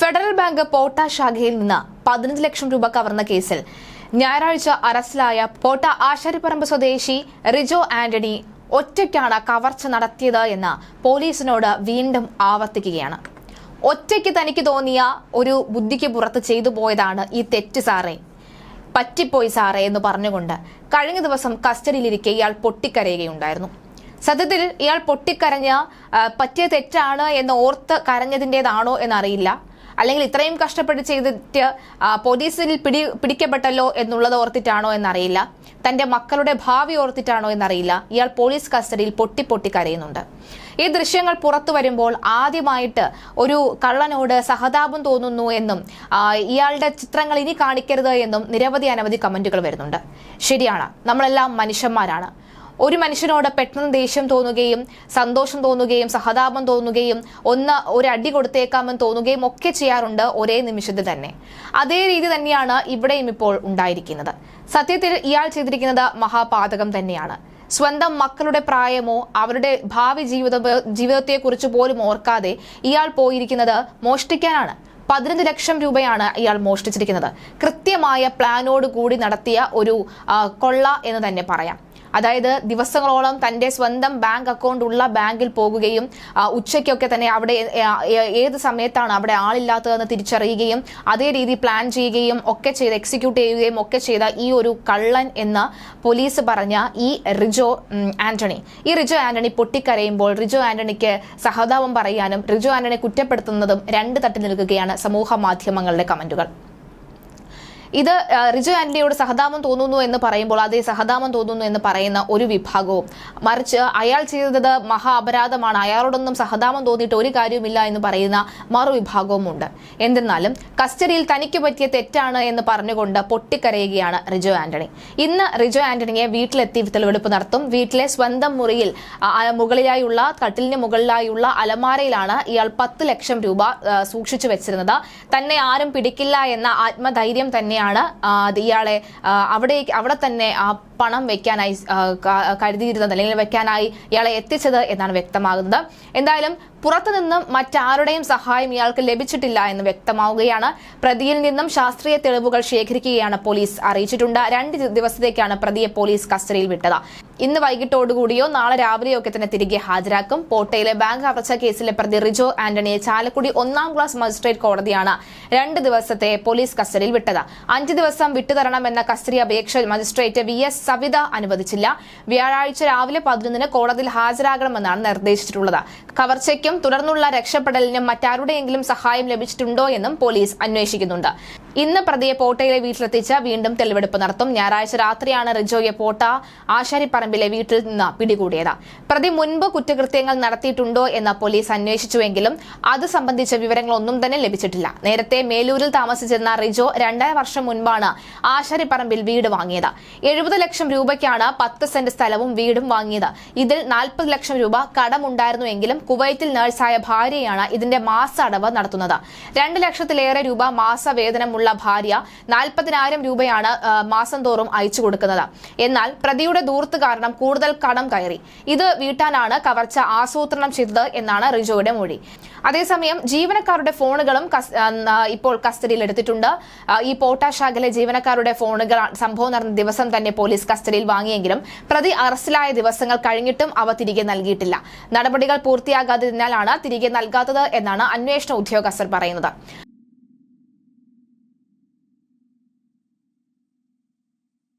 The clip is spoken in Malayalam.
ഫെഡറൽ ബാങ്ക് പോട്ട ശാഖയിൽ നിന്ന് 15 ലക്ഷം രൂപ കവർന്ന കേസിൽ ഞായറാഴ്ച അറസ്റ്റിലായ പോട്ട ആശാരിപ്പറമ്പ് സ്വദേശി റിജോ ആന്റണി ഒറ്റയ്ക്കാണ് കവർച്ച നടത്തിയത് എന്ന് പോലീസിനോട് വീണ്ടും ആവർത്തിക്കുകയാണ്. ഒറ്റയ്ക്ക് തനിക്ക് തോന്നിയ ഒരു ബുദ്ധിക്ക് പുറത്ത് ചെയ്തു പോയതാണ് ഈ തെറ്റ് സാറേ, പറ്റിപ്പോയി സാറേ എന്ന് പറഞ്ഞുകൊണ്ട് കഴിഞ്ഞ ദിവസം കസ്റ്റഡിയിലിരിക്കെ ഇയാൾ പൊട്ടിക്കരയുകയുണ്ടായിരുന്നു. സത്യത്തിൽ ഇയാൾ പൊട്ടിക്കരഞ്ഞ് പറ്റിയ തെറ്റാണ് എന്ന് ഓർത്ത് കരഞ്ഞതിൻ്റെതാണോ എന്നറിയില്ല, അല്ലെങ്കിൽ ഇത്രയും കഷ്ടപ്പെട്ട് ചെയ്തിട്ട് പോലീസിൽ പിടിക്കപ്പെട്ടല്ലോ എന്നുള്ളത് ഓർത്തിട്ടാണോ എന്നറിയില്ല, തന്റെ മക്കളുടെ ഭാവി ഓർത്തിട്ടാണോ എന്നറിയില്ല, ഇയാൾ പോലീസ് കസ്റ്റഡിയിൽ പൊട്ടി കരയുന്നുണ്ട്. ഈ ദൃശ്യങ്ങൾ പുറത്തു വരുമ്പോൾ ആദ്യമായിട്ട് ഒരു കള്ളനോട് സഹതാപം തോന്നുന്നു എന്നും ഇയാളുടെ ചിത്രങ്ങൾ ഇനി കാണിക്കരുത് എന്നും അനവധി കമന്റുകൾ വരുന്നുണ്ട്. ശരിയാണ്, നമ്മളെല്ലാം മനുഷ്യന്മാരാണ്. ഒരു മനുഷ്യനോട് പെട്ടെന്ന് ദേഷ്യം തോന്നുകയും സന്തോഷം തോന്നുകയും സഹതാപം തോന്നുകയും ഒരു അടി കൊടുത്തേക്കാമെന്ന് തോന്നുകയും ഒക്കെ ചെയ്യാറുണ്ട് ഒരേ നിമിഷത്തിൽ തന്നെ. അതേ രീതി തന്നെയാണ് ഇവിടെയും ഇപ്പോൾ ഉണ്ടായിരിക്കുന്നത്. സത്യത്തിൽ ഇയാൾ ചെയ്തിരിക്കുന്നത് മഹാപാതകം തന്നെയാണ്. സ്വന്തം മക്കളുടെ പ്രായമോ അവരുടെ ഭാവി ജീവിതത്തെക്കുറിച്ച് പോലും ഓർക്കാതെ ഇയാൾ പോയിരിക്കുന്നത് മോഷ്ടിക്കാനാണ്. 15 ലക്ഷം രൂപയാണ് ഇയാൾ മോഷ്ടിച്ചിരിക്കുന്നത്. കൃത്യമായ പ്ലാനോട് കൂടി നടത്തിയ ഒരു കൊള്ള എന്ന് തന്നെ പറയാം. അതായത് ദിവസങ്ങളോളം തന്റെ സ്വന്തം ബാങ്ക് അക്കൗണ്ട് ഉള്ള ബാങ്കിൽ പോകുകയും ഉച്ചയ്ക്കൊക്കെ തന്നെ അവിടെ ഏത് സമയത്താണ് അവിടെ ആളില്ലാത്തതെന്ന് തിരിച്ചറിയുകയും അതേ രീതി പ്ലാൻ ചെയ്യുകയും ഒക്കെ ചെയ്ത് എക്സിക്യൂട്ട് ചെയ്യുകയും ഒക്കെ ചെയ്ത ഈ ഒരു കള്ളൻ എന്ന് പോലീസ് പറഞ്ഞ ഈ റിജോ ആന്റണി പൊട്ടിക്കരയുമ്പോൾ റിജോ ആന്റണിക്ക് സഹതാപം പറയാനും റിജോ ആന്റണി കുറ്റപ്പെടുത്തുന്നതും രണ്ട് തട്ടിൽ നിൽക്കുകയാണ് സമൂഹ മാധ്യമങ്ങളുടെ കമന്റുകൾ. ഇത് റിജോ ആന്റണിയോട് സഹതാപം തോന്നുന്നു എന്ന് പറയുമ്പോൾ അതേ സഹതാപം തോന്നുന്നു എന്ന് പറയുന്ന ഒരു വിഭാഗവും, മറിച്ച് അയാൾ ചെയ്തത് മഹാ അപരാധമാണ്, അയാളോടൊന്നും സഹതാപം തോന്നിയിട്ട് ഒരു കാര്യവുമില്ല എന്ന് പറയുന്ന മറുവിഭാഗവും ഉണ്ട്. എന്തെന്നാലും കസ്റ്റഡിയിൽ തനിക്ക് പറ്റിയ തെറ്റാണ് എന്ന് പറഞ്ഞുകൊണ്ട് പൊട്ടിക്കരയുകയാണ് റിജോ ആന്റണി. ഇന്ന് റിജോ ആന്റണിയെ വീട്ടിലെത്തി തെളിവെടുപ്പ് നടത്തും. വീട്ടിലെ സ്വന്തം മുറിയിൽ മുകളിലായുള്ള കട്ടിലിന് മുകളിലായുള്ള അലമാരയിലാണ് ഇയാൾ 10 ലക്ഷം രൂപ സൂക്ഷിച്ചു വെച്ചിരുന്നത്. തന്നെ ആരും പിടിക്കില്ല എന്ന ആത്മധൈര്യം തന്നെയാണ് ഇയാളെ അവിടെ തന്നെ ആ പണം വെക്കാനായി കരുതിയിരുന്നത്, അല്ലെങ്കിൽ വെക്കാനായി ഇയാളെ എത്തിച്ചത് എന്നാണ് വ്യക്തമാകുന്നത്. എന്തായാലും പുറത്തുനിന്നും മറ്റാരുടെയും സഹായം ഇയാൾക്ക് ലഭിച്ചിട്ടില്ല എന്ന് വ്യക്തമാവുകയാണ്. പ്രതിയിൽ നിന്നും ശാസ്ത്രീയ തെളിവുകൾ ശേഖരിക്കുകയാണ് പോലീസ് അറിയിച്ചിട്ടുണ്ട്. 2 ദിവസത്തേക്കാണ് പ്രതിയെ പോലീസ് കസ്റ്റഡിയിൽ വിട്ടത്. ഇന്ന് വൈകിട്ടോടുകൂടിയോ നാളെ രാവിലെയോ ഒക്കെ തന്നെ തിരികെ ഹാജരാക്കും. പോട്ടയിലെ ബാങ്ക് കവർച്ച കേസിലെ പ്രതി റിജോ ആന്റണിയെ ചാലക്കുടി 1ാം ക്ലാസ് മജിസ്ട്രേറ്റ് കോടതിയാണ് 2 ദിവസത്തെ പോലീസ് കസ്റ്റഡിയിൽ വിട്ടത്. 5 ദിവസം വിട്ടുതരണമെന്ന കസ്റ്റഡി അപേക്ഷ മജിസ്ട്രേറ്റ് VS സവിത അനുവദിച്ചില്ല. വ്യാഴാഴ്ച രാവിലെ 11-ന് കോടതിയിൽ ഹാജരാകണമെന്നാണ് നിർദ്ദേശിച്ചിട്ടുള്ളത്. കവർച്ചയ്ക്കും തുടർന്നുള്ള രക്ഷപ്പെടലിനും മറ്റാരുടെയെങ്കിലും സഹായം ലഭിച്ചിട്ടുണ്ടോ എന്നും പോലീസ് അന്വേഷിക്കുന്നുണ്ട്. ഇന്ന് പ്രതിയെ പോട്ടയിലെ വീട്ടിലെത്തിച്ച് വീണ്ടും തെളിവെടുപ്പ് നടത്തും. ഞായറാഴ്ച രാത്രിയാണ് റിജോയെ പോട്ട ആശാരിപ്പറമ്പിലെ വീട്ടിൽ നിന്ന് പിടികൂടിയത്. പ്രതി മുൻപ് കുറ്റകൃത്യങ്ങൾ നടത്തിയിട്ടുണ്ടോ എന്ന് പോലീസ് അന്വേഷിച്ചുവെങ്കിലും അത് സംബന്ധിച്ച വിവരങ്ങളൊന്നും തന്നെ ലഭിച്ചിട്ടില്ല. നേരത്തെ മേലൂരിൽ താമസിച്ചിരുന്ന റിജോ 2.5 വർഷം മുൻപാണ് ആശാരിപ്പറമ്പിൽ വീട് വാങ്ങിയത്. 70 ലക്ഷം രൂപയ്ക്കാണ് 10 സെന്റ് സ്ഥലവും വീടും വാങ്ങിയത്. ഇതിൽ 40 ലക്ഷം രൂപ കടമുണ്ടായിരുന്നുവെങ്കിലും കുവൈറ്റിൽ നഴ്സായ ഭാര്യയാണ് ഇതിന്റെ മാസ അടവ് നടത്തുന്നത്. 2 ലക്ഷത്തിലേറെ രൂപ മാസവേതനമുള്ള ഭാര്യ 40,000 രൂപയാണ് മാസം തോറും അയച്ചു കൊടുക്കുന്നത്. എന്നാൽ പ്രതിയുടെ ദൂർത്ത് കാരണം കൂടുതൽ കടം കയറി. ഇത് വീട്ടാനാണ് കവർച്ച ആസൂത്രണം ചെയ്തത് എന്നാണ് റിജോയുടെ മൊഴി. അതേസമയം ജീവനക്കാരുടെ ഫോണുകളും ഇപ്പോൾ കസ്റ്റഡിയിൽ എടുത്തിട്ടുണ്ട്. ഈ പോട്ട ശാഖയിലെ ജീവനക്കാരുടെ ഫോണുകൾ സംഭവം നടന്ന ദിവസം തന്നെ പോലീസ് കസ്റ്റഡിയിൽ വാങ്ങിയെങ്കിലും പ്രതി അറസ്റ്റിലായ ദിവസങ്ങൾ കഴിഞ്ഞിട്ടും അവ തിരികെ നൽകിയിട്ടില്ല. നടപടികൾ പൂർത്തിയാകാത്തതിനാലാണ് തിരികെ നൽകാത്തത് എന്നാണ് അന്വേഷണ ഉദ്യോഗസ്ഥർ പറയുന്നത്.